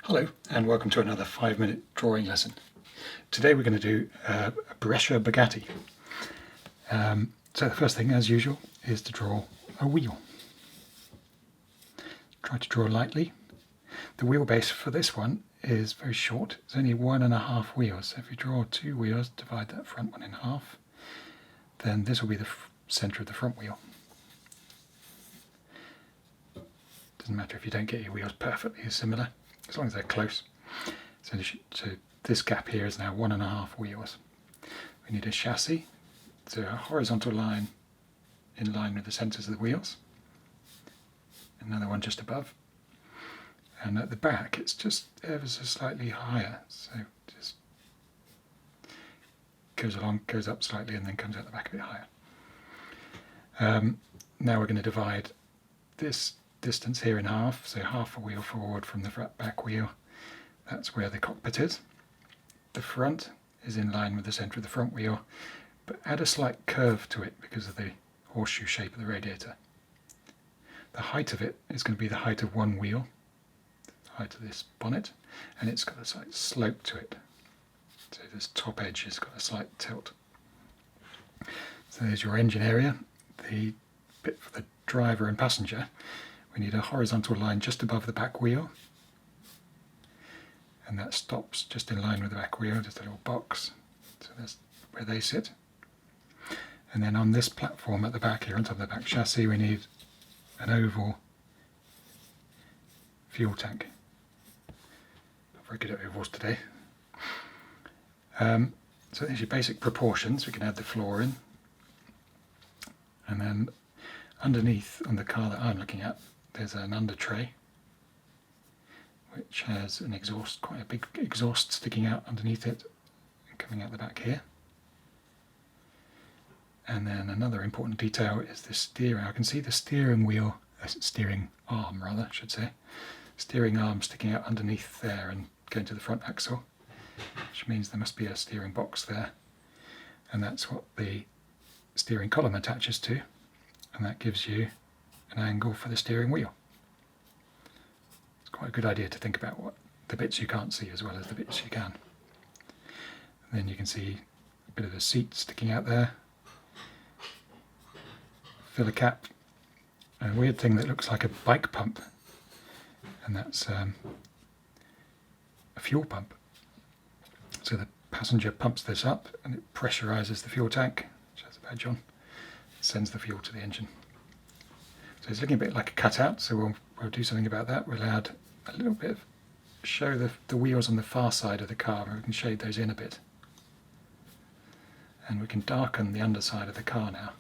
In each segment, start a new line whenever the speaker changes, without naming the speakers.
Hello and welcome to another 5-minute drawing lesson. Today we're going to do a Brescia Bugatti. So the first thing, as usual, is to draw a wheel. Try to draw lightly. The wheelbase for this one is very short. It's only 1.5 wheels. So if you draw 2 wheels, divide that front one in half, then this will be the centre of the front wheel. Doesn't matter if you don't get your wheels perfectly similar, as long as they're close. So this gap here is now 1.5 wheels. We need a chassis, so a horizontal line in line with the centres of the wheels. Another one just above. And at the back it's just ever so slightly higher, so just goes up slightly and then comes out the back a bit higher. Now we're going to divide this distance here in half, so half a wheel forward from the back wheel. That's where the cockpit is. The front is in line with the centre of the front wheel, but add a slight curve to it because of the horseshoe shape of the radiator. The height of it is going to be the height of one wheel, the height of this bonnet, and it's got a slight slope to it. So this top edge has got a slight tilt. So there's your engine area. The bit for the driver and passenger, we need a horizontal line just above the back wheel, and that stops just in line with the back wheel, just a little box, so that's where they sit. And then on this platform at the back here, on top of the back chassis, we need an oval fuel tank. Not very good at ovals today. So there's your basic proportions. We can add the floor in, and then underneath on the car that I'm looking at, there's an under tray which has an exhaust, quite a big exhaust sticking out underneath it and coming out the back here. And then another important detail is the steering. I can see the steering arm sticking out underneath there and going to the front axle, which means there must be a steering box there, and that's what the steering column attaches to, and that gives you an angle for the steering wheel. It's quite a good idea to think about what the bits you can't see as well as the bits you can. And then you can see a bit of a seat sticking out there, filler cap, a weird thing that looks like a bike pump, and that's a fuel pump. So the passenger pumps this up and it pressurizes the fuel tank, which has a badge on, sends the fuel to the engine. So it's looking a bit like a cutout, so we'll do something about that. We'll add a little bit show the wheels on the far side of the car, where we can shade those in a bit. And we can darken the underside of the car now.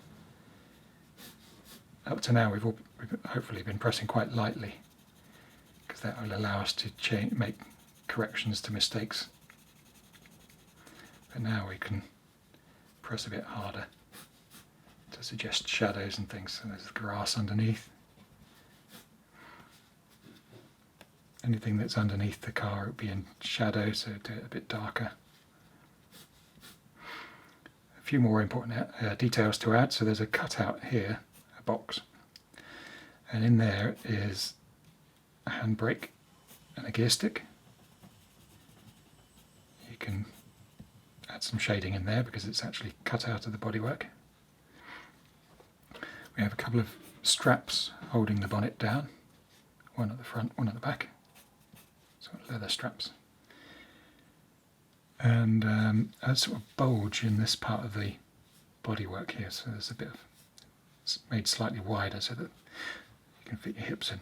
Up to now we've hopefully been pressing quite lightly, because that will allow us to make corrections to mistakes. But now we can press a bit harder to suggest shadows and things. So there's the grass underneath. Anything that's underneath the car would be in shadow, so do it a bit darker. A few more important details to add. So there's a cutout here, a box, and in there is a handbrake and a gear stick. You can add some shading in there because it's actually cut out of the bodywork. We have a couple of straps holding the bonnet down, one at the front, one at the back, so leather straps, and a sort of bulge in this part of the bodywork here, so there's a bit of, it's made slightly wider so that you can fit your hips in,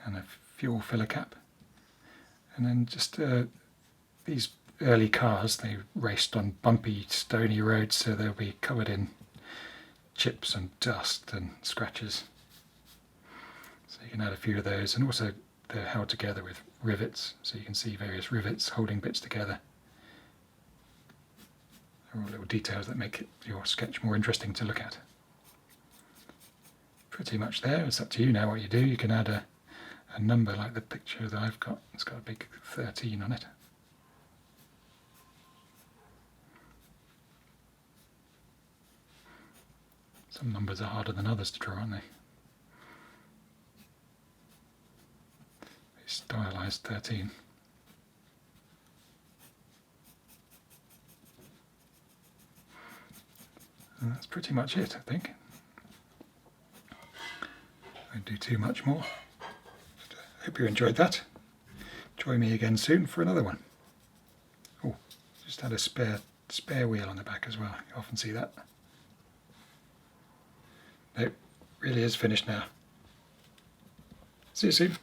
and a fuel filler cap. And then just these early cars, they raced on bumpy, stony roads, so they'll be covered in chips and dust and scratches. So you can add a few of those, and also they're held together with rivets, so you can see various rivets holding bits together. They're all little details that make your sketch more interesting to look at. Pretty much there. It's up to you now what you do. You can add a number like the picture that I've got. It's got a big 13 on it. Some numbers are harder than others to draw, aren't they? stylized 13. And that's pretty much it, I think. I won't do too much more. But I hope you enjoyed that. Join me again soon for another one. Oh, just had a spare wheel on the back as well. You often see that. Nope, really is finished now. See you soon.